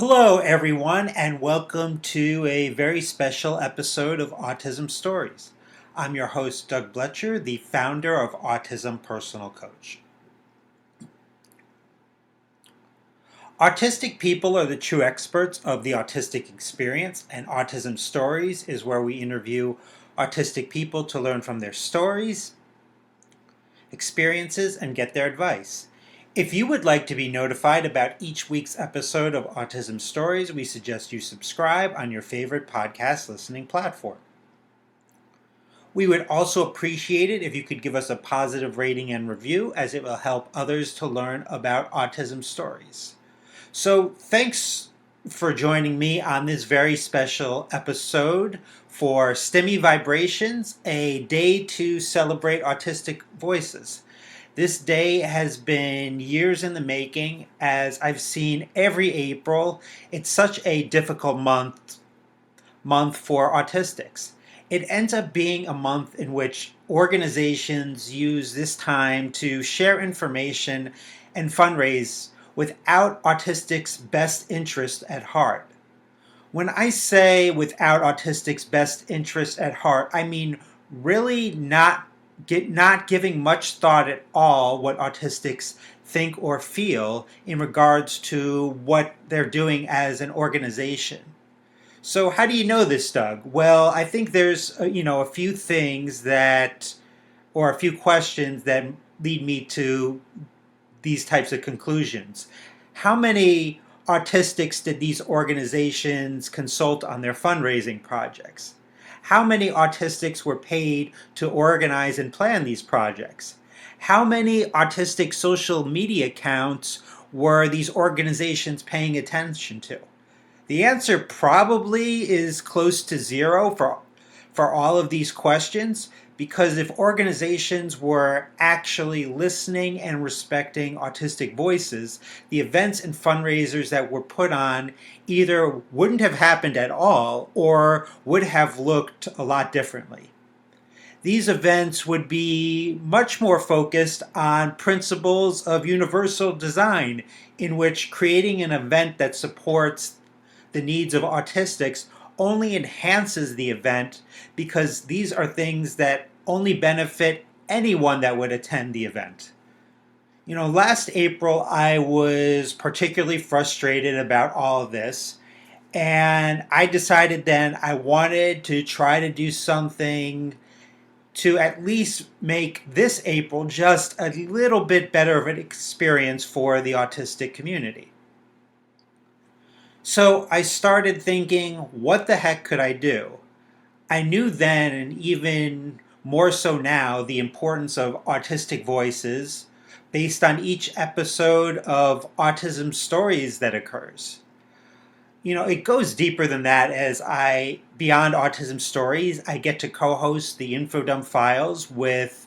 Hello, everyone, and welcome to a very special episode of Autism Stories. I'm your host, Doug Bletcher, the founder of Autism Personal Coach. Autistic people are the true experts of the autistic experience, and Autism Stories is where we interview autistic people to learn from their stories, experiences, and get their advice. If you would like to be notified about each week's episode of Autism Stories, we suggest you subscribe on your favorite podcast listening platform. We would also appreciate it if you could give us a positive rating and review, as it will help others to learn about autism stories. So thanks for joining me on this very special episode for Stimmy Vibrations, a day to celebrate autistic voices. This day has been years in the making, as I've seen every April. It's such a difficult month for autistics. It ends up being a month in which organizations use this time to share information and fundraise without autistics' best interest at heart. When I say without autistics' best interest at heart, I mean really not giving much thought at all what autistics think or feel in regards to what they're doing as an organization. So how do you know this, Doug? Well, I think there's a few things or a few questions that lead me to these types of conclusions. How many autistics did these organizations consult on their fundraising projects? How many autistics were paid to organize and plan these projects? How many autistic social media accounts were these organizations paying attention to? The answer probably is close to zero for all of these questions, because if organizations were actually listening and respecting autistic voices, the events and fundraisers that were put on either wouldn't have happened at all or would have looked a lot differently. These events would be much more focused on principles of universal design, in which creating an event that supports the needs of autistics only enhances the event, because these are things that only benefit anyone that would attend the event. Last April I was particularly frustrated about all of this, and I decided then I wanted to try to do something to at least make this April just a little bit better of an experience for the autistic community. So I started thinking, what the heck could I do? I knew then, and even more so now, the importance of autistic voices based on each episode of Autism Stories that occurs. It goes deeper than that, as beyond Autism Stories, I get to co-host the Infodump Files with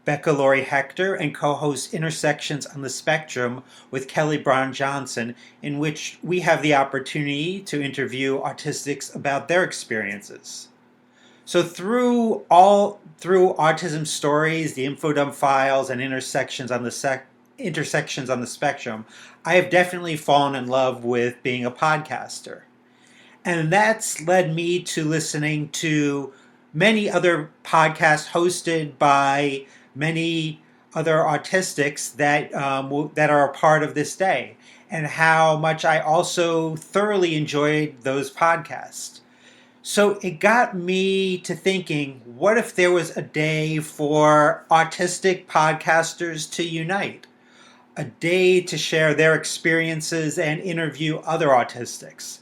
Becca Laurie Hector, and co-host Intersections on the Spectrum with Kelly Brown Johnson, in which we have the opportunity to interview autistics about their experiences. So through Autism Stories, the Infodump Files, and Intersections on the Spectrum, I have definitely fallen in love with being a podcaster. And that's led me to listening to many other podcasts hosted by many other autistics that are a part of this day, and how much I also thoroughly enjoyed those podcasts. So it got me to thinking, what if there was a day for autistic podcasters to unite? A day to share their experiences and interview other autistics.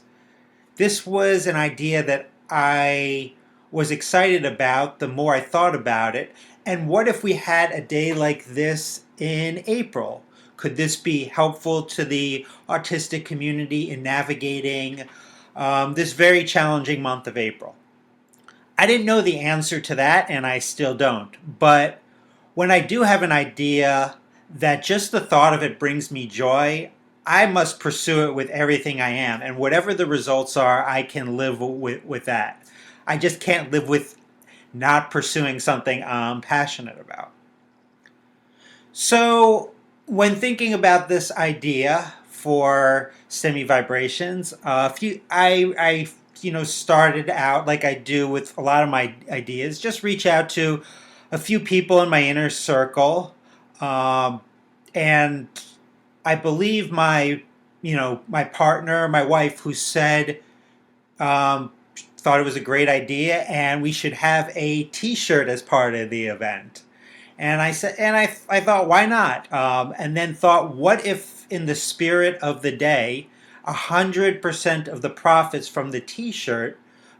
This was an idea that I was excited about the more I thought about it. And what if we had a day like this in April? Could this be helpful to the autistic community in navigating this very challenging month of April? I didn't know the answer to that, and I still don't. But when I do have an idea that just the thought of it brings me joy, I must pursue it with everything I am. And whatever the results are, I can live with that. I just can't live with not pursuing something I'm passionate about. So when thinking about this idea for Stimmy Vibrations. I started out like I do with a lot of my ideas, just reach out to a few people in my inner circle, um, and I believe my partner, my wife, who said um, thought it was a great idea, and we should have a T-shirt as part of the event. And I said, and I thought, why not? And then thought, what if, in the spirit of the day, 100% of the profits from the T-shirt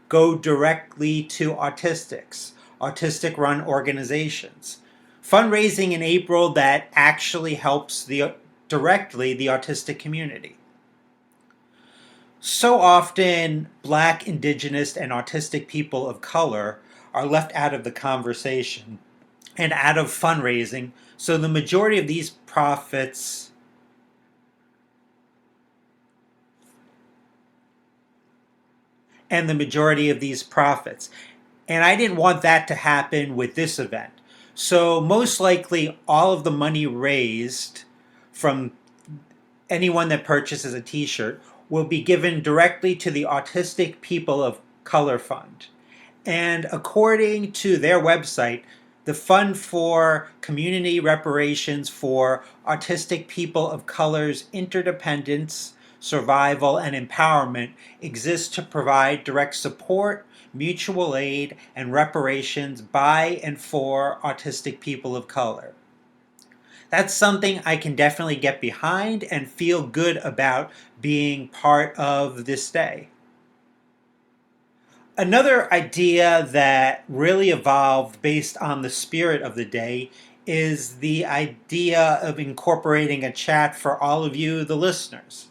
go directly to autistic-run organizations, fundraising in April that actually helps directly the autistic community. So often, Black, Indigenous, and autistic people of color are left out of the conversation and out of fundraising, so the majority of these profits and I didn't want that to happen with this event. So most likely all of the money raised from anyone that purchases a t-shirt will be given directly to the Autistic People of Color Fund. And according to their website, the Fund for Community Reparations for Autistic People of Color's Interdependence, Survival, and Empowerment exists to provide direct support, mutual aid, and reparations by and for autistic people of color. That's something I can definitely get behind and feel good about being part of this day. Another idea that really evolved based on the spirit of the day is the idea of incorporating a chat for all of you, the listeners.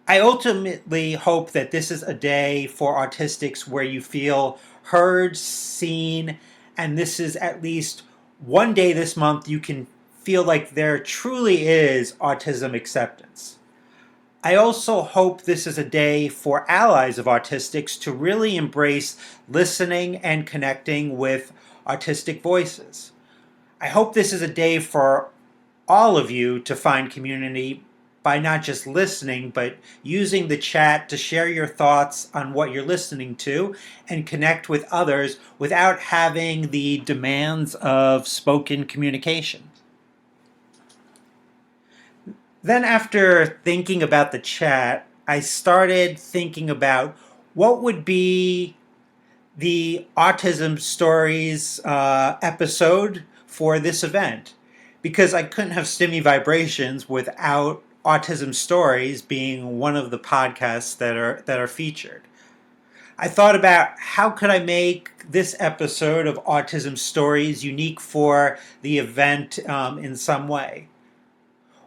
I ultimately hope that this is a day for autistics where you feel heard, seen, and this is at least one day this month you can feel like there truly is autism acceptance. I also hope this is a day for allies of autistics to really embrace listening and connecting with autistic voices. I hope this is a day for all of you to find community by not just listening, but using the chat to share your thoughts on what you're listening to and connect with others without having the demands of spoken communication. Then after thinking about the chat, I started thinking about what would be the Autism Stories episode for this event, because I couldn't have Stimmy Vibrations without Autism Stories being one of the podcasts that are featured. I thought about how could I make this episode of Autism Stories unique for the event in some way,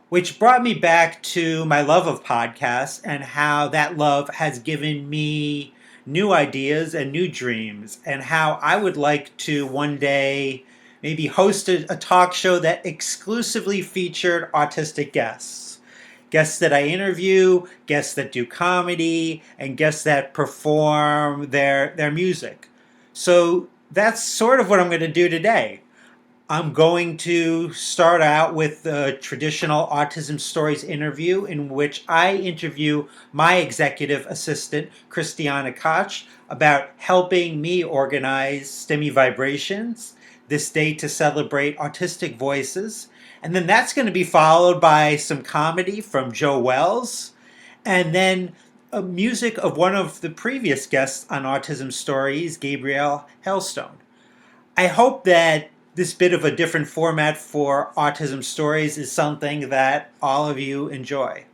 which brought me back to my love of podcasts and how that love has given me new ideas and new dreams, and how I would like to one day maybe host a talk show that exclusively featured autistic guests. Guests that I interview, guests that do comedy, and guests that perform their music. So that's sort of what I'm going to do today. I'm going to start out with the traditional Autism Stories interview, in which I interview my executive assistant, Christiana Koch, about helping me organize Stimmy Vibrations, this day to celebrate autistic voices. And then that's going to be followed by some comedy from Joe Wells, and then music of one of the previous guests on Autism Stories, Gabrielle Hellstone. I hope that this bit of a different format for Autism Stories is something that all of you enjoy.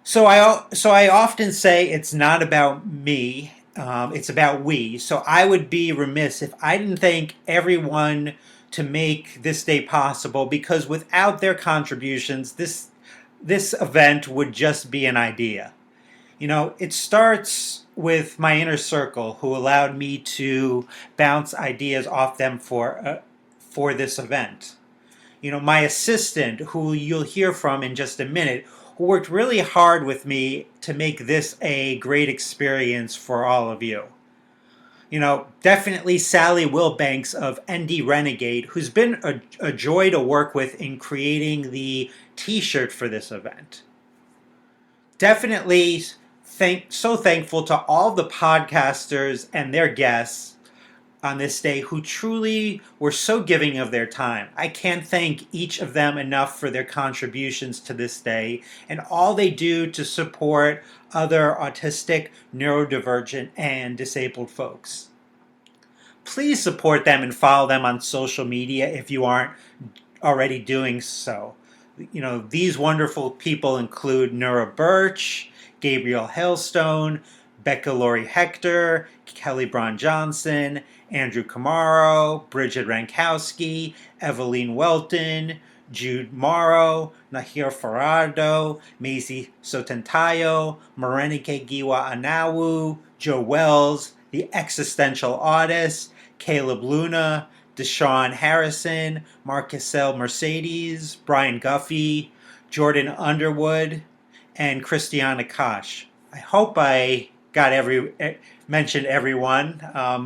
So I often say it's not about me, it's about we. So I would be remiss if I didn't thank everyone to make this day possible, because without their contributions, this event would just be an idea. It starts with my inner circle, who allowed me to bounce ideas off them for this event. My assistant, who you'll hear from in just a minute, who worked really hard with me to make this a great experience for all of you. Definitely Sally Wilbanks of ND Renegade, who's been a joy to work with in creating the t-shirt for this event. Definitely so thankful to all the podcasters and their guests on this day who truly were so giving of their time. I can't thank each of them enough for their contributions to this day and all they do to support other autistic, neurodivergent, and disabled folks. Please support them and follow them on social media if you aren't already doing so. These wonderful people include Nora Birch, Gabriel Hailstone, Becca Laurie Hector, Kelly Braun Johnson, Andrew Camaro, Bridget Rankowski, Eveline Welton, Jude Morrow, Nahir Farado, Maisie Sotentayo, Marenike Giwa Anawu, Joe Wells, The Existential Artist, Caleb Luna, Deshaun Harrison, Marcusel Mercedes, Brian Guffey, Jordan Underwood, and Christiana Koch. I hope I got mentioned everyone.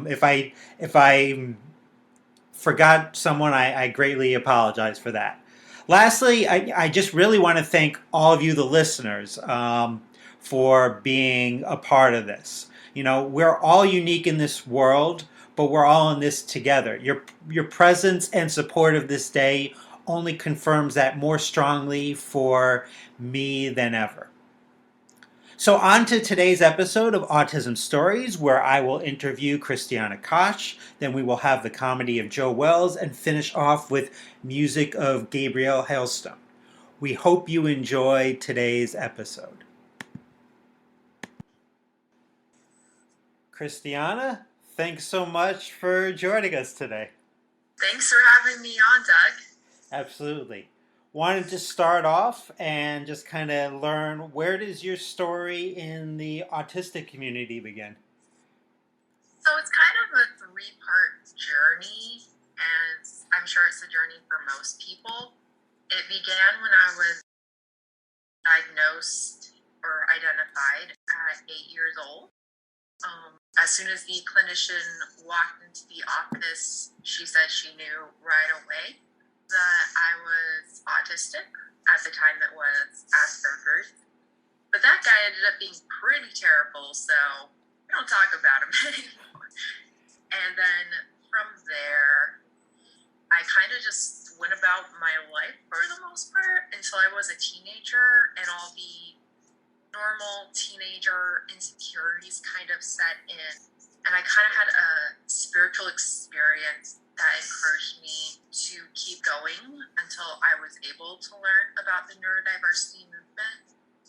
If I forgot someone, I greatly apologize for that. Lastly, I just really want to thank all of you, the listeners, for being a part of this. We're all unique in this world, but we're all in this together. Your presence and support of this day only confirms that more strongly for me than ever. So on to today's episode of Autism Stories, where I will interview Christiana Koch, then we will have the comedy of Joe Wells, and finish off with music of Gabriel Hailstone. We hope you enjoy today's episode. Christiana, thanks so much for joining us today. Thanks for having me on, Doug. Absolutely. Wanted to start off and just kind of learn, where does your story in the autistic community begin? So it's kind of a three-part journey, and I'm sure it's a journey for most people. It began when I was diagnosed or identified at 8 years old. As soon as the clinician walked into the office, she said she knew right away that I was autistic. At the time, it was Asperger's. But that guy ended up being pretty terrible, so we don't talk about him anymore. And then from there, I kind of just went about my life for the most part until I was a teenager, and all the normal teenager insecurities kind of set in. And I kind of had a spiritual experience that encouraged me to keep going until I was able to learn about the neurodiversity movement.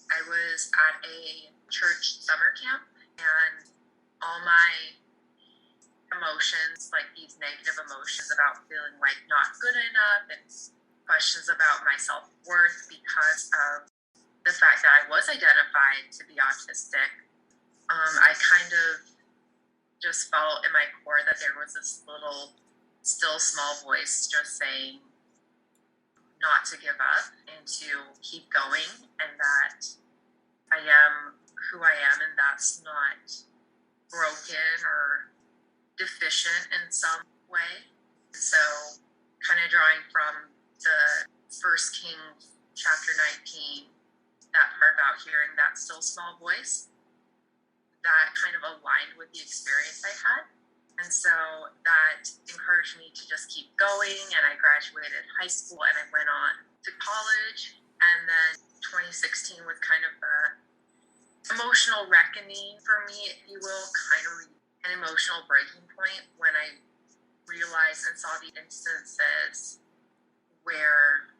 I was at a church summer camp, and all my emotions, like these negative emotions about feeling like not good enough and questions about my self-worth because of the fact that I was identified to be autistic, I kind of just felt in my core that there was this little, still small voice just saying not to give up and to keep going, and that I am who I am, and that's not broken or deficient in some way. So kind of drawing from the 1 Kings chapter 19, that part about hearing that still small voice, that kind of aligned with the experience I had. And so that encouraged me to just keep going, and I graduated high school and I went on to college. And then 2016 was kind of a emotional reckoning for me, if you will, kind of an emotional breaking point when I realized and saw the instances where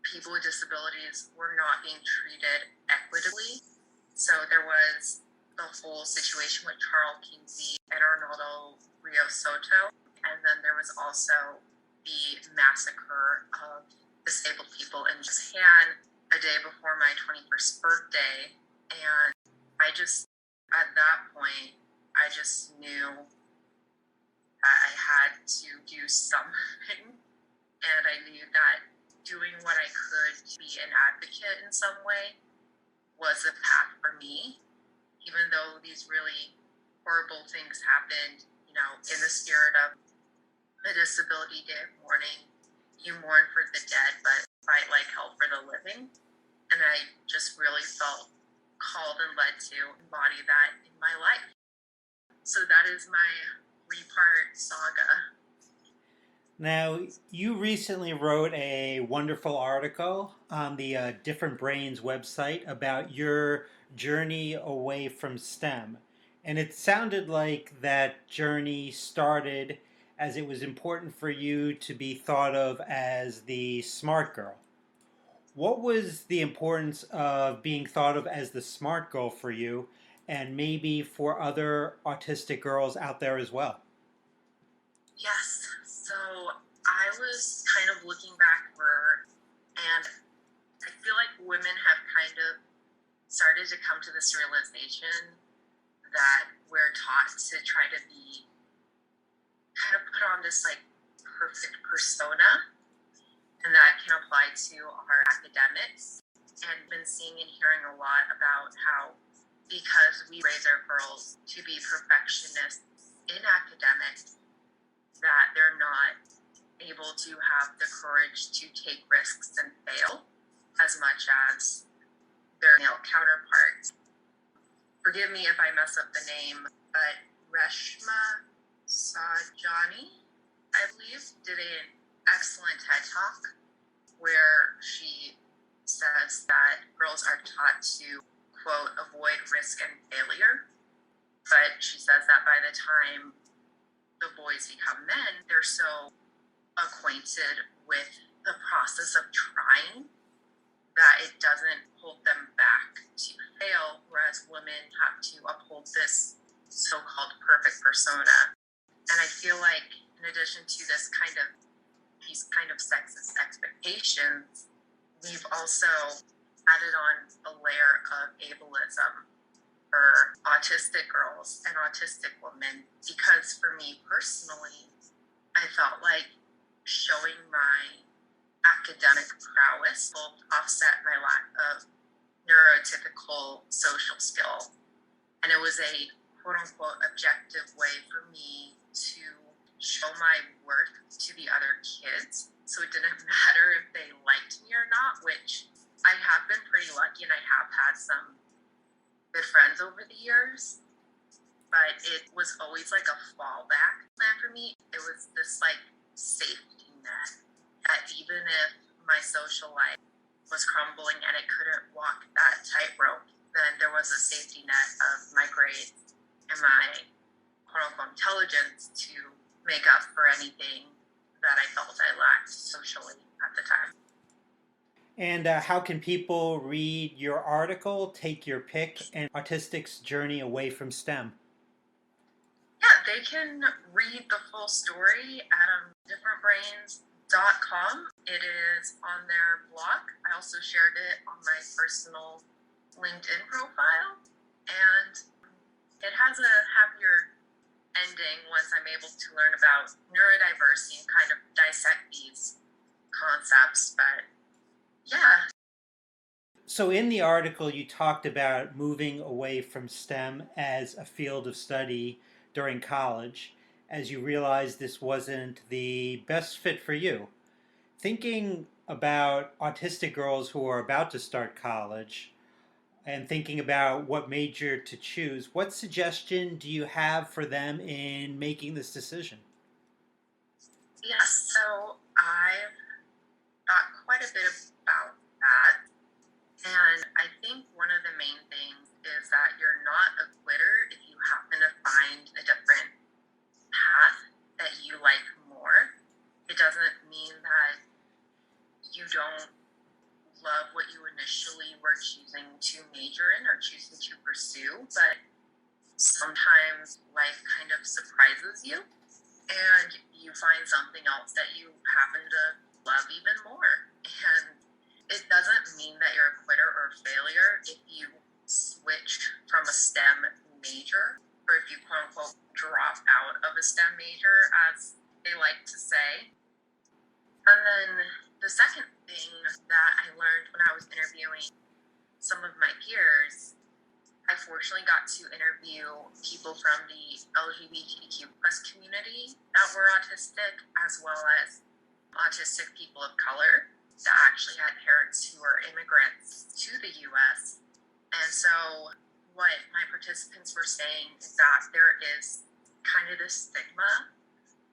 people with disabilities were not being treated equitably. So there was the whole situation with Charles Kinsey and Arnaldo Rios Soto, and then there was also the massacre of disabled people in Japan a day before my 21st birthday. And I just, at that point, I just knew that I had to do something, and I knew that doing what I could to be an advocate in some way was a path for me, even though these really horrible things happened, in the spirit of a disability day of mourning. You mourn for the dead, but fight like hell for the living. And I just really felt called and led to embody that in my life. So that is my 3-part saga. Now, you recently wrote a wonderful article on the Different Brains website about your journey away from STEM. And it sounded like that journey started as it was important for you to be thought of as the smart girl. What was the importance of being thought of as the smart girl for you, and maybe for other autistic girls out there as well? Yes. So I was kind of looking back and I feel like women have kind of started to come to this realization that we're taught to try to be kind of put on this like perfect persona, and that can apply to our academics. And been seeing and hearing a lot about how because we raise our girls to be perfectionists in academics, that they're not able to have the courage to take risks and fail as much as their male counterparts. Forgive me if I mess up the name, but Reshma Sajani, I believe, did an excellent TED Talk where she says that girls are taught to, quote, avoid risk and failure. But she says that by the time the boys become men, they're so acquainted with the process of trying that it doesn't hold them back to fail, whereas women have to uphold this so-called perfect persona. And I feel like in addition to these kind of sexist expectations, we've also added on a layer of ableism for autistic girls and autistic women, because for me personally, I felt like showing my academic prowess will offset my lack of neurotypical social skill. And it was a quote unquote objective way for me to show my worth to the other kids. So it didn't matter if they liked me or not, which I have been pretty lucky and I have had some good friends over the years. But it was always like a fallback plan for me. It was this like safety net that even if my social life was crumbling and it couldn't walk that tightrope, then there was a safety net of my grades and my quote-unquote intelligence to make up for anything that I felt I lacked socially at the time. And how can people read your article, Take Your Pick, and Autistic's Journey Away from STEM? Yeah, they can read the full story at differentbrains.com. It is on their blog. I also shared it on my personal LinkedIn profile, and it has a happier ending once I'm able to learn about neurodiversity and kind of dissect these concepts. But yeah. So in the article, you talked about moving away from STEM as a field of study during college, as you realized this wasn't the best fit for you. Thinking about autistic girls who are about to start college and thinking about what major to choose, what suggestion do you have for them in making this decision? Yes, so I've thought quite a bit about that. And I think one of the main things is that you're not a quitter if you happen to find a different path that you like more. It doesn't mean that you don't love what you initially were choosing to major in or choosing to pursue, but sometimes life kind of surprises you and you find something else that you happen to love even more. And it doesn't mean that you're a quitter or a failure if you switch from a STEM major, or if you quote unquote drop out of a STEM major, as they like to say. And then the second thing that I learned when I was interviewing some of my peers I fortunately got to interview people from the LGBTQ plus community that were autistic, as well as autistic people of color that actually had parents who were immigrants to the US. And so what my participants were saying is that there is kind of this stigma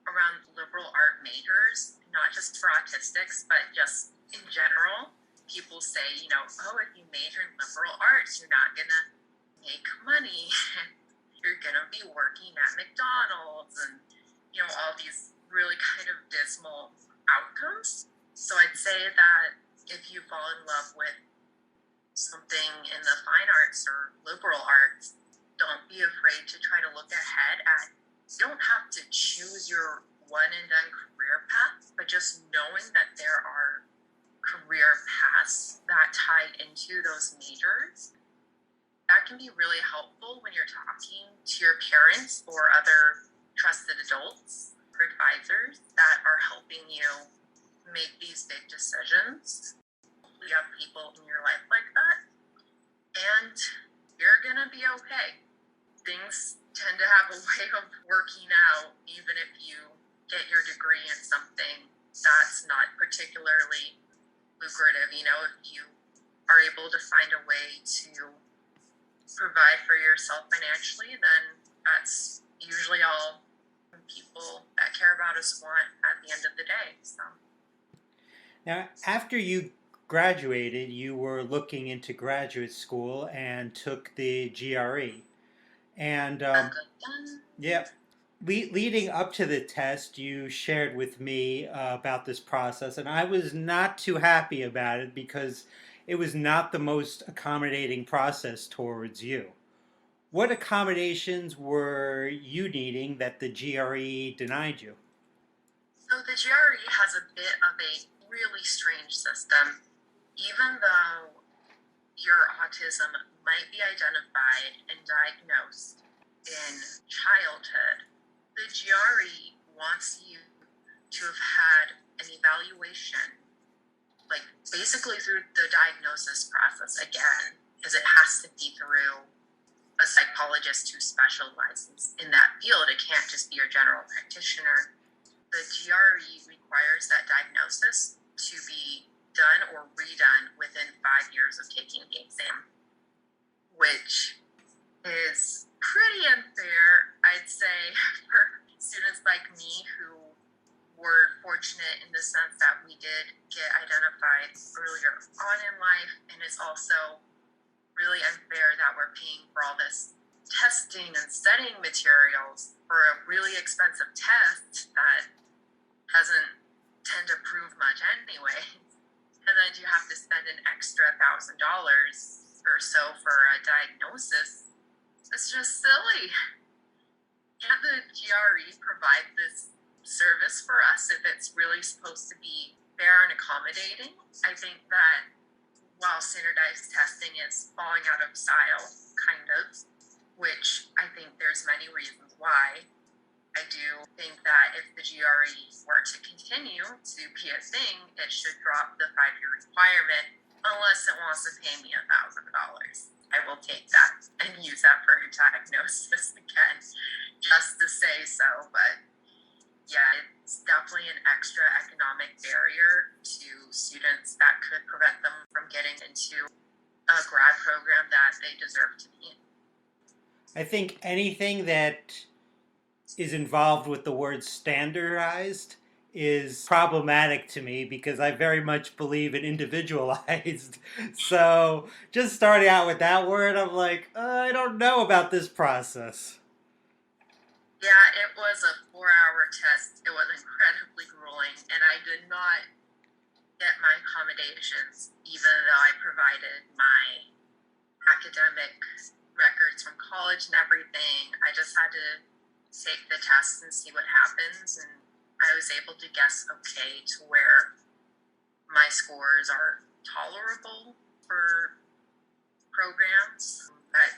around liberal art majors, not just for autistics, but just in general. People say, oh, if you major in liberal arts, you're not going to make money. You're going to be working at McDonald's and, all these really kind of dismal outcomes. So I'd say that if you fall in love with something in the fine arts or liberal arts, don't be afraid to try to look ahead at, you don't have to choose your one and done career path, but just knowing that there are career paths that tie into those majors, that can be really helpful when you're talking to your parents or other trusted adults or advisors that are helping you make these big decisions. You have people in your life like that, and you're gonna be okay. Things tend to have a way of working out, even if you get your degree in something that's not particularly lucrative. If you are able to find a way to provide for yourself financially, then that's usually all people that care about us want at the end of the day. So Now, after you graduated, you were looking into graduate school and took the GRE. And yeah, leading up to the test, you shared with me about this process, and I was not too happy about it because it was not the most accommodating process towards you. What accommodations were you needing that the GRE denied you? So the GRE has a bit of a really strange system. Even though your autism might be identified and diagnosed in childhood, the GRE wants you to have had an evaluation, like basically through the diagnosis process again, because it has to be through a psychologist who specializes in that field. It can't just be your general practitioner. The GRE requires that diagnosis to be done or redone within 5 years of taking the exam, which is pretty unfair, I'd say, for students like me who were fortunate in the sense that we did get identified earlier on in life, and it's also really unfair that we're paying for all this testing and studying materials for a really expensive test that doesn't tend to prove much anyway. And then you have to spend an extra $1,000 or so for a diagnosis. It's just silly. Can't the GRE provide this service for us if it's really supposed to be fair and accommodating? I think that while standardized testing is falling out of style, kind of, which I think there's many reasons why, I do think that if the GRE were to continue to be a thing, it should drop the 5-year requirement unless it wants to pay me $1,000. I will take that and use that for a diagnosis again, just to say so. But yeah, it's definitely an extra economic barrier to students that could prevent them from getting into a grad program that they deserve to be in. I think anything that is involved with the word standardized is problematic to me because I very much believe in individualized. So just starting out with that word, I'm like, I don't know about this process. Yeah, it was a 4-hour test. It was incredibly grueling, and I did not get my accommodations, even though I provided my academic records from college and everything. I just had to take the test and see what happens, and I was able to guess okay to where my scores are tolerable for programs. But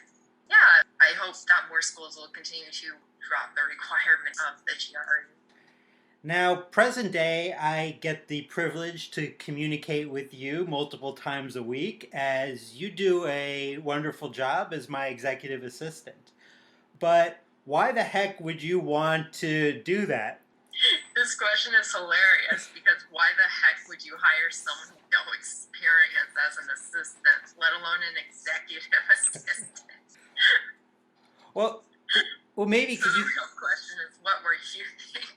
yeah, I hope that more schools will continue to drop the requirement of the GRE. Now, present day, I get the privilege to communicate with you multiple times a week as you do a wonderful job as my executive assistant. But why the heck would you want to do that? This question is hilarious because why the heck would you hire someone with no experience as an assistant, let alone an executive assistant? Well, well, maybe So because the you. real question is, what were you thinking?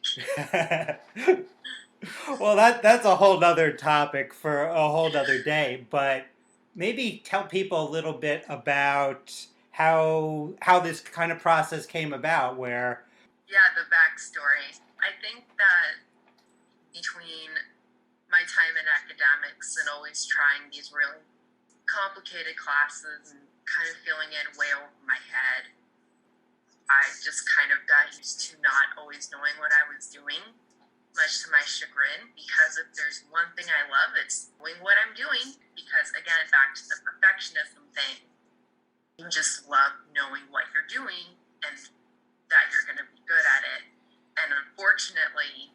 Well, that's a whole nother topic for a whole nother day. But maybe tell people a little bit about how this kind of process came about. Where Yeah, the backstory. I think that between my time in academics and always trying these really complicated classes and kind of feeling it way over my head, I just kind of got used to not always knowing what I was doing, much to my chagrin, because if there's one thing I love, it's doing what I'm doing. Because again, back to the perfectionism thing, you just love knowing what you're doing and that you're going to be good at it. And unfortunately,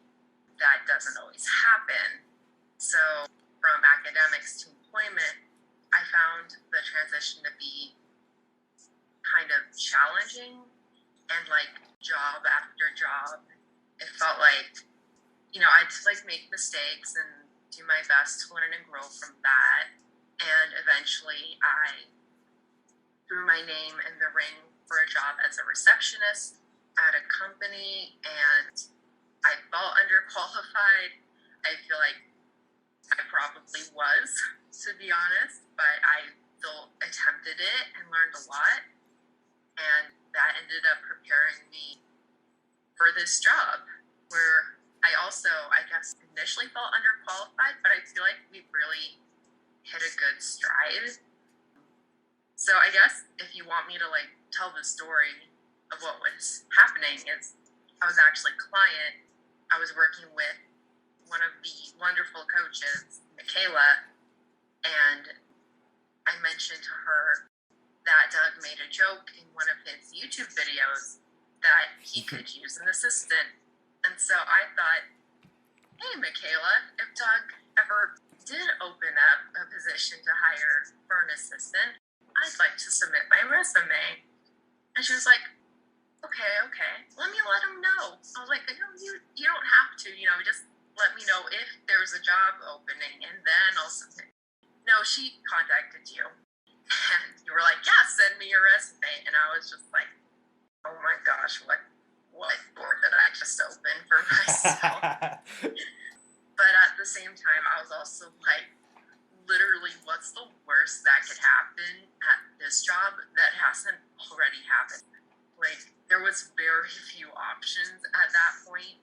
that doesn't always happen. So from academics to employment, I found the transition to be kind of challenging and like job after job. It felt like, I'd like make mistakes and do my best to learn and grow from that. And eventually I threw my name in the ring for a job as a receptionist at a company, and I felt underqualified. I feel like I probably was, to be honest, but I still attempted it and learned a lot. And that ended up preparing me for this job where I also, I guess, initially felt underqualified, but I feel like we've really hit a good stride. So I guess if you want me to like tell the story of what was happening, is I was actually a client. I was working with one of the wonderful coaches, Michaela, and I mentioned to her that Doug made a joke in one of his YouTube videos that he could use an assistant. And so I thought, hey, Michaela, if Doug ever did open up a position to hire for an assistant, I'd like to submit my resume. And she was like, okay, let me let him know. I was like, no, you don't have to, just let me know if there's a job opening and then I'll submit. No, she contacted you. And you were like, yeah, send me your resume. And I was just like, oh my gosh, what door did I just open for myself? But at the same time, I was also like, literally, what's the worst that could happen at this job that hasn't already happened? Like, there was very few options at that point.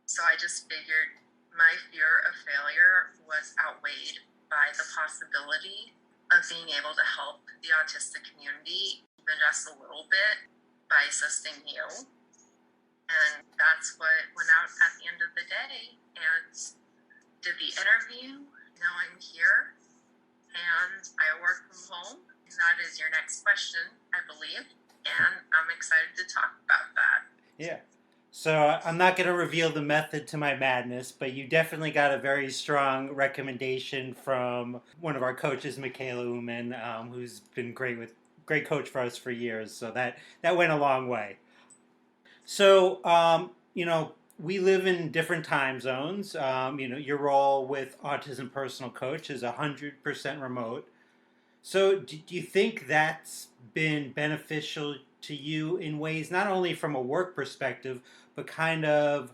So I just figured my fear of failure was outweighed by the possibility of being able to help the autistic community even just a little bit by assisting you. And that's what went out at the end of the day. And did the interview. Now I'm here and I work from home. And that is your next question, I believe. And I'm excited to talk about that. Yeah. So I'm not going to reveal the method to my madness, but you definitely got a very strong recommendation from one of our coaches, Michaela Uman, who's been great coach for us for years. So that went a long way. So we live in different time zones. Your role with Autism Personal Coach is 100% remote. So do you think that's been beneficial to you in ways not only from a work perspective, but kind of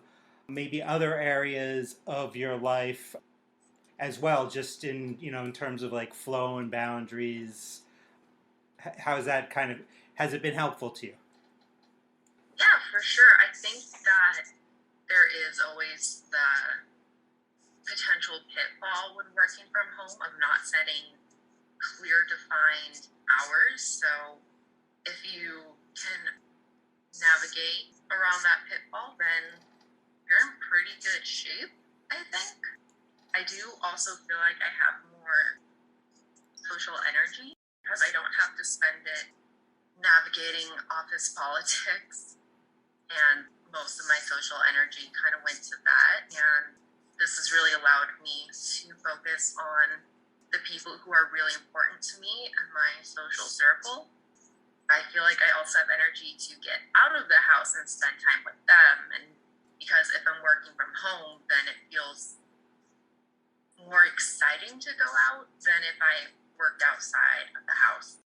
maybe other areas of your life as well, just in terms of like flow and boundaries? How's that has it been helpful to you? Yeah, for sure. I think that there is always the potential pitfall when working from home of not setting clear, defined hours. So if you can navigate around that pitfall, then you're in pretty good shape, I think. I do also feel like I have more social energy because I don't have to spend it navigating office politics and most of my social energy kind of went to that. And this has really allowed me to focus on the people who are really important to me and my social circle. I feel like I also have energy to get out of the house and spend time with them. And because if I'm working from home, then it feels more exciting to go out than if I worked outside of the house.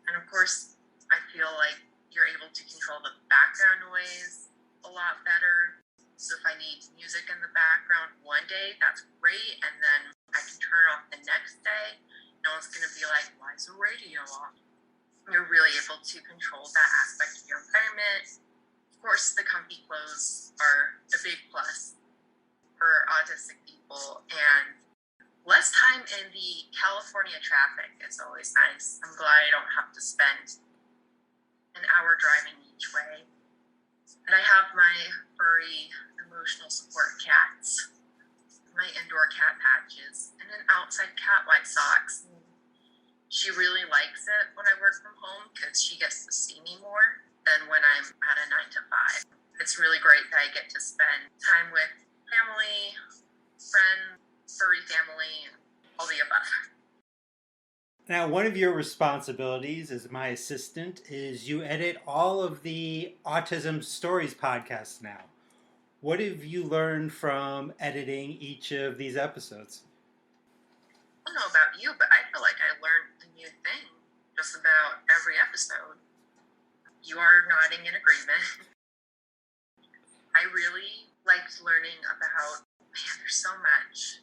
And of course, I feel like you're able to control the background noise a lot better. So if I need music in the background one day, that's great. And then I can turn it off the next day. No one's going to be like, why is the radio off? You're really able to control that aspect of your environment. Of course, the comfy clothes are a big plus for autistic people. And less time in the California traffic is always nice. I'm glad I don't have to spend an hour driving each way. And I have my furry emotional support cats, my indoor cat patches, and an outside cat white socks. And she really likes it when I work from home because she gets to see me more than when I'm at a 9 to 5. It's really great that I get to spend time with family, friends, furry family, and all the above. Now, one of your responsibilities as my assistant is you edit all of the Autism Stories podcasts now. What have you learned from editing each of these episodes? I don't know about you, but I feel like I learned a new thing just about every episode. You are nodding in agreement. I really liked learning about, there's so much.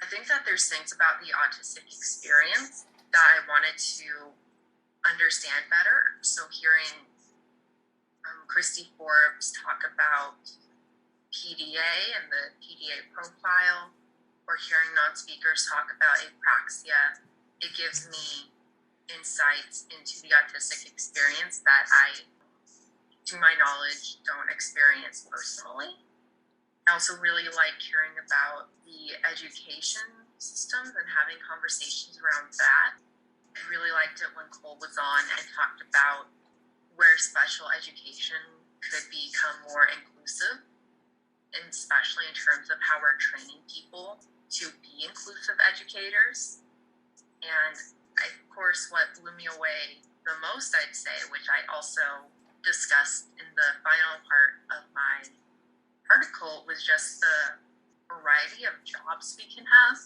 I think that there's things about the autistic experience that I wanted to understand better. So hearing Christy Forbes talk about PDA and the PDA profile, or hearing non-speakers talk about apraxia, it gives me insights into the autistic experience that I, to my knowledge, don't experience personally. I also really like hearing about the education systems and having conversations around that. I really liked it when Cole was on and talked about where special education could become more inclusive, and especially in terms of how we're training people to be inclusive educators. And of course, what blew me away the most, I'd say, which I also discussed in the final part of my article, was just the variety of jobs we can have.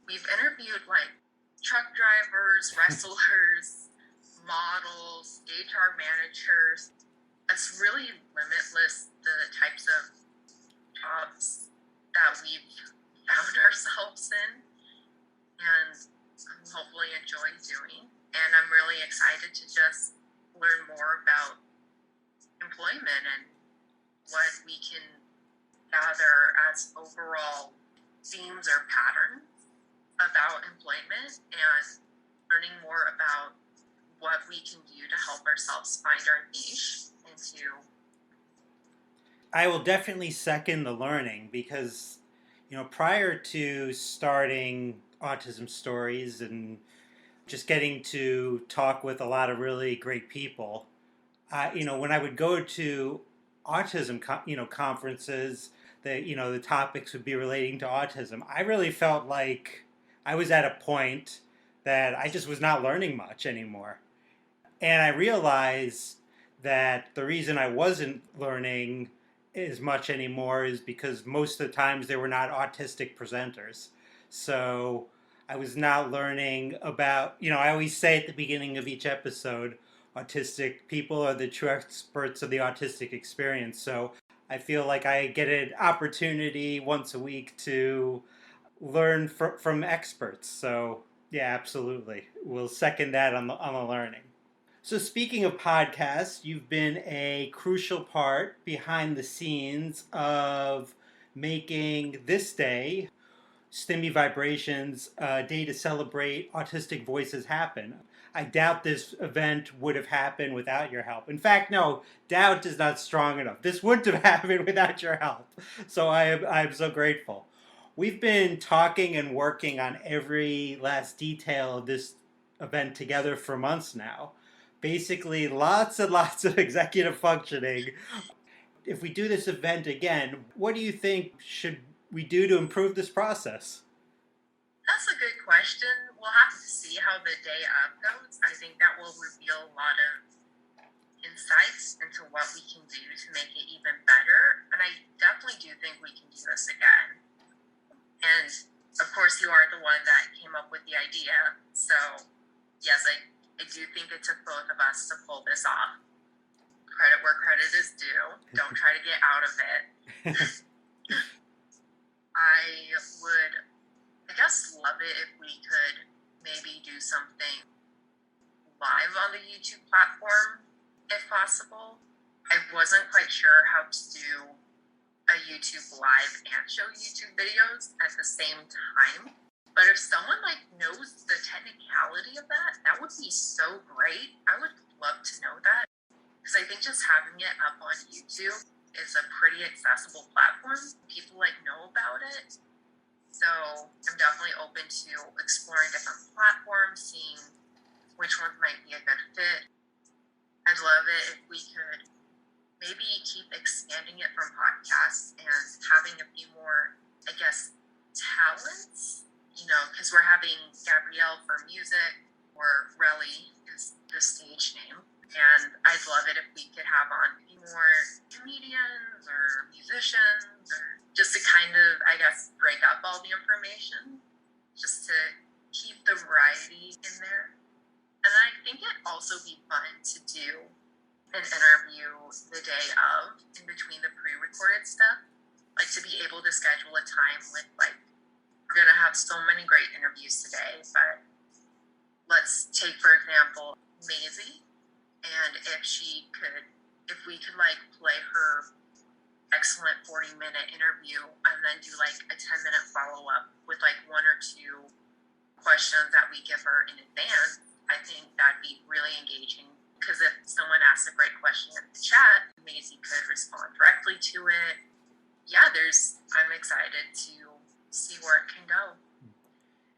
We've interviewed like truck drivers, wrestlers, models, HR managers. It's really limitless, the types of jobs that we've found ourselves in and hopefully enjoy doing. And I'm really excited to just learn more about employment and what we can gather as overall themes or patterns about employment, and learning more about what we can do to help ourselves find our niche into. I will definitely second the learning because, prior to starting Autism Stories and just getting to talk with a lot of really great people, when I would go to autism, conferences, the topics would be relating to autism. I really felt like I was at a point that I just was not learning much anymore. And I realized that the reason I wasn't learning as much anymore is because most of the times they were not autistic presenters. So I was not learning about, I always say at the beginning of each episode, autistic people are the true experts of the autistic experience. So I feel like I get an opportunity once a week to learn from experts. So yeah, absolutely. We'll second that on the learning. So speaking of podcasts, you've been a crucial part behind the scenes of making this day, Stimmy Vibrations, a day to celebrate autistic voices happen. I doubt this event would have happened without your help. In fact, no, doubt is not strong enough. This wouldn't have happened without your help. So I'm so grateful. We've been talking and working on every last detail of this event together for months now. Basically, lots and lots of executive functioning. if we do this event again, what do you think should we do to improve this process? That's a good question. We'll have to see how the day of goes. I think that will reveal a lot of insights into what we can do to make it even better. And I definitely do think we can do this again. And of course, you are the one that came up with the idea. So, yes, I do think it took both of us to pull this off. Credit where credit is due. Don't try to get out of it. I would, I guess, love it if we could maybe do something live on the YouTube platform, if possible. I wasn't quite sure how to do a YouTube live and show YouTube videos at the same time. But if someone knows the technicality of that, that would be so great. I would love to know that, because I think just having it up on YouTube is a pretty accessible platform. People know about it. So I'm definitely open to exploring different platforms, seeing which ones might be a good fit. I'd love it if we could maybe keep expanding it from podcasts and having a few more, I guess, talents, because we're having Gabrielle for music, or Relly is the stage name. And I'd love it if we could have on more comedians or musicians, or just to kind of, I guess, break up all the information, just to keep the variety in there. And I think it'd also be fun to do an interview the day of, in between the pre-recorded stuff, to be able to schedule a time with, we're going to have so many great interviews today, but let's take, for example, Maisie, and if we could play her excellent 40-minute interview and then do a 10-minute follow-up with one or two questions that we give her in advance, I think that'd be really engaging. Because if someone asks a great question in the chat, Maisie could respond directly to it. Yeah, I'm excited to see where it can go.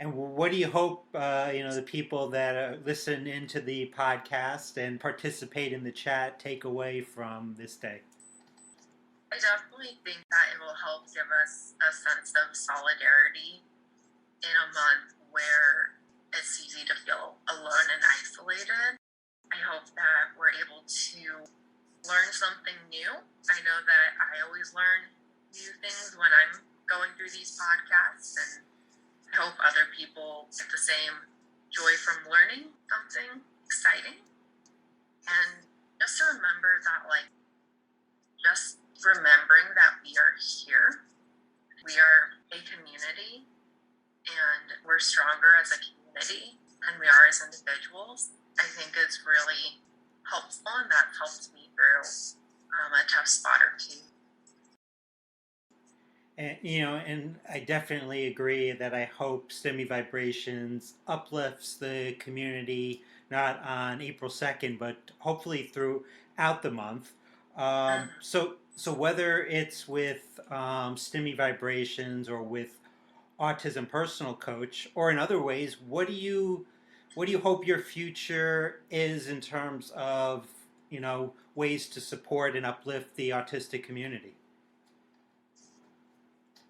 And what do you hope, the people that listen into the podcast and participate in the chat take away from this day? I definitely think that it will help give us a sense of solidarity in a month where it's easy to feel alone and isolated. I hope that we're able to learn something new. I know that I always learn new things when I'm going through these podcasts, and I hope other people get the same joy from learning something exciting. And just to remember that, just remembering that we are here, we are a community, and we're stronger as a community than we are as individuals, I think it's really helpful, and that helped me through a tough spot or two. And I definitely agree that I hope Stimmy Vibrations uplifts the community, not on April 2nd, but hopefully throughout the month. So whether it's with Stimmy Vibrations or with Autism Personal Coach, or in other ways, what do you hope your future is in terms of ways to support and uplift the autistic community?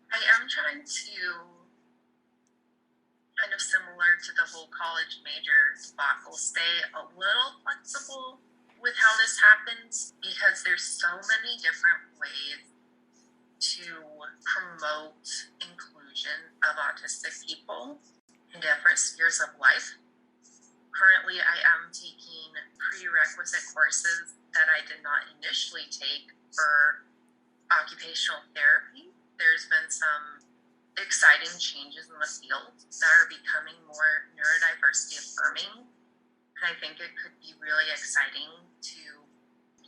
I am trying to, kind of similar to the whole college major debacle, stay a little flexible with how this happens, because there's so many different ways to promote inclusion of autistic people in different spheres of life. Currently, I am taking prerequisite courses that I did not initially take for occupational therapy. There's been some exciting changes in the field that are becoming more neurodiversity affirming. And I think it could be really exciting to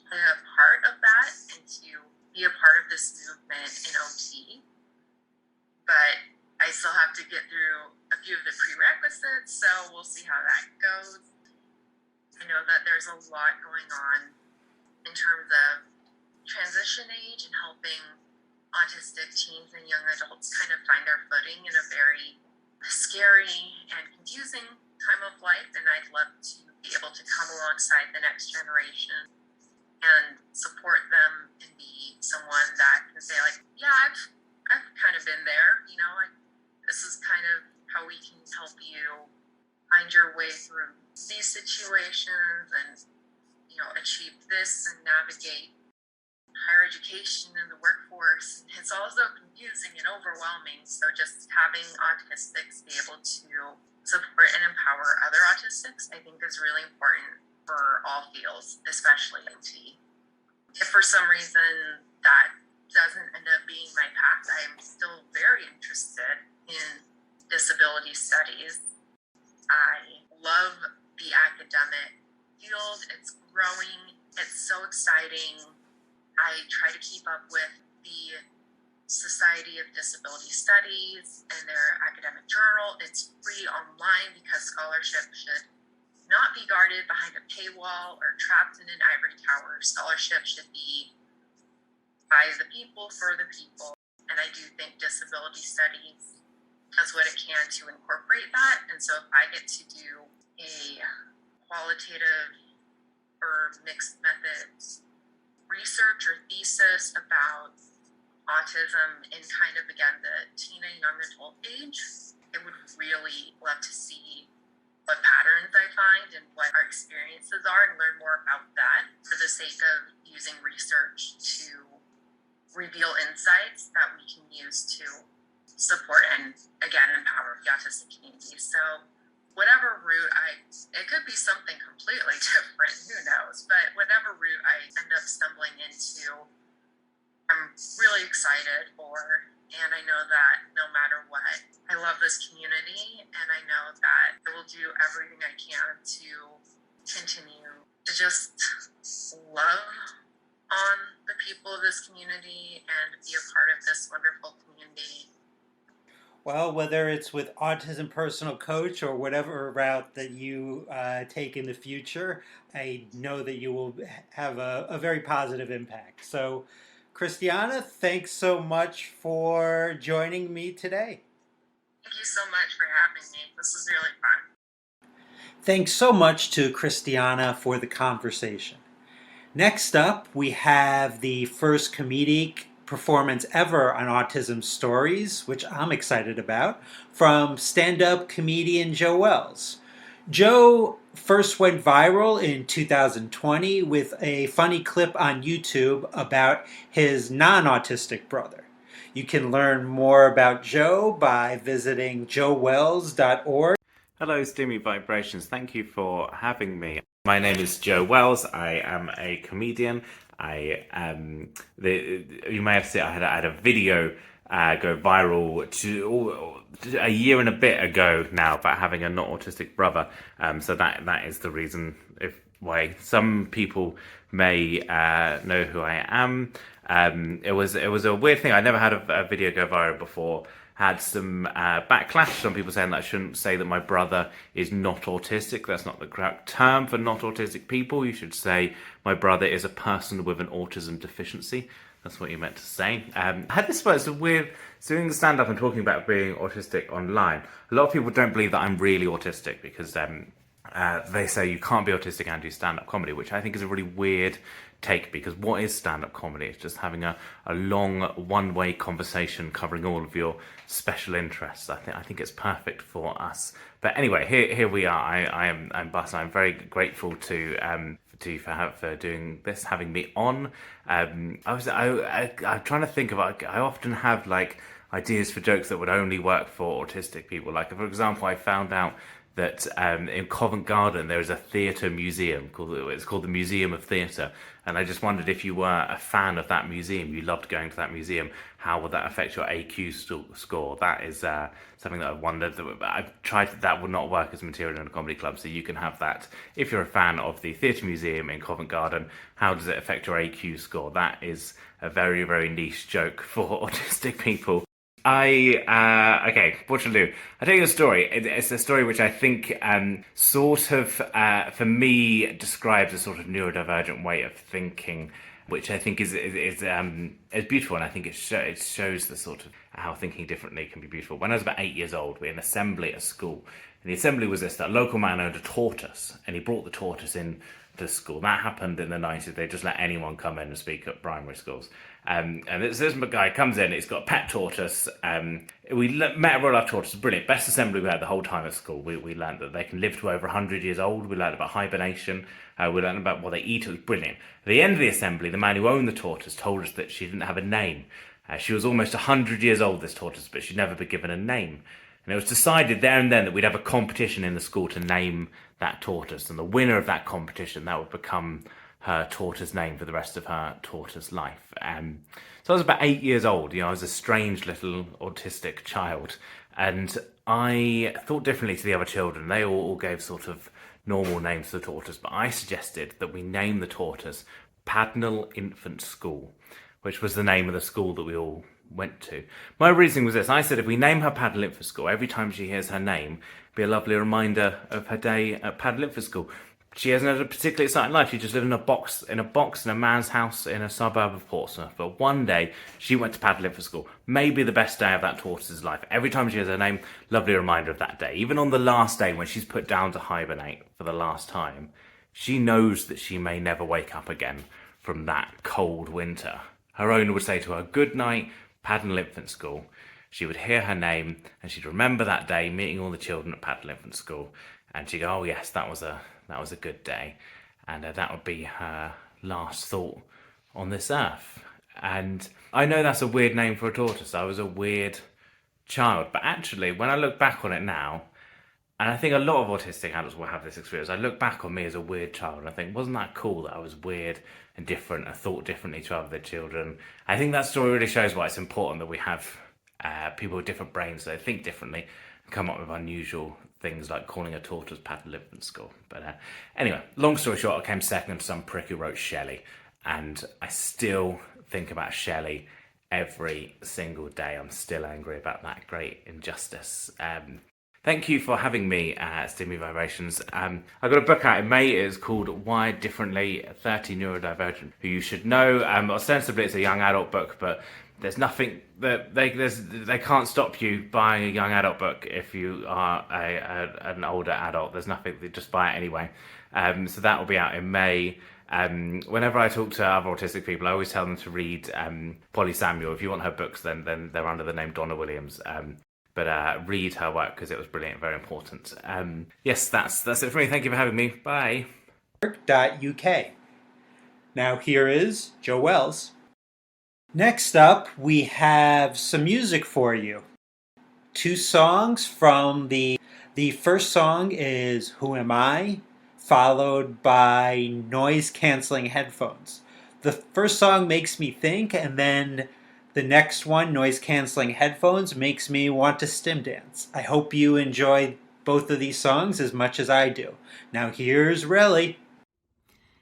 play a part of that and to be a part of this movement in OT. But I still have to get through a few of the prerequisites, so we'll see how that goes. I know that there's a lot going on in terms of transition age and helping autistic teens and young adults kind of find their footing in a very scary and confusing time of life, and I'd love to be able to come alongside the next generation and support them in the someone that can say like, yeah, I've kind of been there, you know, like this is kind of how we can help you find your way through these situations and, you know, achieve this and navigate higher education and the workforce. It's also confusing and overwhelming. So just having autistics be able to support and empower other autistics, I think is really important for all fields, especially IT. If for some reason that doesn't end up being my path, I am still very interested in disability studies. I love the academic field. It's growing. It's so exciting. I try to keep up with the Society of Disability Studies and their academic journal. It's free online because scholarship should not be guarded behind a paywall or trapped in an ivory tower. Scholarship should be by the people, for the people. And I do think disability studies does what it can to incorporate that. And so if I get to do a qualitative or mixed methods research or thesis about autism in kind of, again, the teen and young adult age, I would really love to see what patterns I find and what our experiences are and learn more about that for the sake of using research to reveal insights that we can use to support and, again, empower the autistic community. So whatever route it could be something completely different, who knows, but whatever route I end up stumbling into, I'm really excited for, and I know that no matter what, I love this community, and I know that I will do everything I can to continue to just love on the people of this community and be a part of this wonderful community. Well, whether it's with Autism Personal Coach or whatever route that you take in the future, I know that you will have a very positive impact. So, Christiana, thanks so much for joining me today. Thank you so much for having me. This was really fun. Thanks so much to Christiana for the conversation. Next up, we have the first comedic performance ever on Autism Stories, which I'm excited about, from stand-up comedian Joe Wells. Joe first went viral in 2020 with a funny clip on YouTube about his non-autistic brother. You can learn more about Joe by visiting joewells.org. Hello, Stimmy Vibrations. Thank you for having me. My name is Joe Wells. I am a comedian. You may have seen I had a video go viral a year and a bit ago now about having a not autistic brother. So that is the reason why some people may know who I am. It was a weird thing. I never had a video go viral before. Had some backlash. Some people saying that I shouldn't say that my brother is not autistic. That's not the correct term for not autistic people. You should say my brother is a person with an autism deficiency. That's what you meant to say. I had this it's weird doing stand-up and talking about being autistic online. A lot of people don't believe that I'm really autistic because they say you can't be autistic and do stand-up comedy, which I think is a really weird take, because what is stand-up comedy? It's just having a long one-way conversation covering all of your special interests. I think it's perfect for us. But anyway, here we are. I'm Bus. I'm very grateful to for doing this, having me on. I'm trying to think about. I often have like ideas for jokes that would only work for autistic people. Like, for example, I found out that in Covent Garden there is a theatre museum called the Museum of Theatre, and I just wondered if you were a fan of that museum, you loved going to that museum, how would that affect your AQ score? That is something that I've wondered. I've tried that would not work as material in a comedy club, so you can have that if you're a fan of the Theatre Museum in Covent Garden. How does it affect your AQ score? That is a very, very niche joke for autistic people. Okay, what shall I do? I'll tell you a story. It's a story which I think sort of, for me, describes a sort of neurodivergent way of thinking, which I think is beautiful, and I think it shows the sort of how thinking differently can be beautiful. When I was about 8 years old, we had an assembly at school, and the assembly was this: that a local man owned a tortoise, and he brought the tortoise in the school. That happened in the 90s. They just let anyone come in and speak at primary schools. And this guy comes in, he's got a pet tortoise. We met a real life tortoise, brilliant. Best assembly we had the whole time at school. We learned that they can live to over 100 years old. We learned about hibernation. We learned about what they eat. It was brilliant. At the end of the assembly, the man who owned the tortoise told us that she didn't have a name. She was almost 100 years old, this tortoise, but she'd never been given a name. And it was decided there and then that we'd have a competition in the school to name that tortoise. And the winner of that competition, that would become her tortoise name for the rest of her tortoise life. So I was about 8 years old. I was a strange little autistic child. And I thought differently to the other children. They all gave sort of normal names to the tortoise. But I suggested that we name the tortoise Padnell Infant School, which was the name of the school that we all went to. My reasoning was this. I said if we name her Padnell Infant School, every time she hears her name, it'll be a lovely reminder of her day at Padnell Infant School. She hasn't had a particularly exciting life. She just lived in a box in a man's house in a suburb of Portsmouth. But one day, she went to Padnell Infant School. Maybe the best day of that tortoise's life. Every time she hears her name, lovely reminder of that day. Even on the last day when she's put down to hibernate for the last time, she knows that she may never wake up again from that cold winter. Her owner would say to her, "Good night, Padnell Infant School." She would hear her name and she'd remember that day meeting all the children at Padnell Infant School, and she'd go, "Oh yes, that was a good day," and that would be her last thought on this earth. And I know that's a weird name for a tortoise. I was a weird child, but actually, when I look back on it now, and I think a lot of autistic adults will have this experience, I look back on me as a weird child and I think, wasn't that cool that I was weird and different and thought differently to other children? I think that story really shows why it's important that we have people with different brains, so they think differently and come up with unusual things like calling a tortoise Padnell Infant School. But anyway, long story short, I came second to some prick who wrote Shelley, and I still think about Shelley every single day. I'm still angry about that great injustice. Thank you for having me at Stimmy Vibrations. I got a book out in May. It's called Wired Differently, 30 Neurodivergent Who You Should Know. Ostensibly it's a young adult book, but there's nothing that they can't stop you buying a young adult book if you are an older adult. There's nothing, just buy it anyway. So that will be out in May. Whenever I talk to other autistic people, I always tell them to read Polly Samuel. If you want her books, then they're under the name Donna Williams. But read her work because it was brilliant, very important. Yes, that's it for me. Thank you for having me. Bye. .uk. Now here is Joe Wells. Next up, we have some music for you. 2 songs from the first song is Who Am I? Followed by Noise Cancelling Headphones. The first song makes me think, and then the next one, Noise Cancelling Headphones, makes me want to stim dance. I hope you enjoy both of these songs as much as I do. Now here's Relly.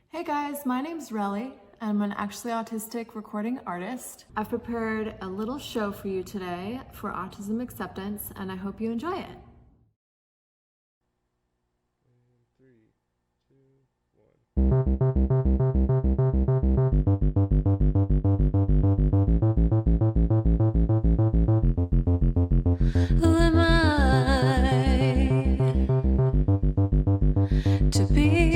Hey guys, my name's Relly. I'm an actually autistic recording artist. I've prepared a little show for you today for autism acceptance, and I hope you enjoy it. 3, 2, 1. Who am I to be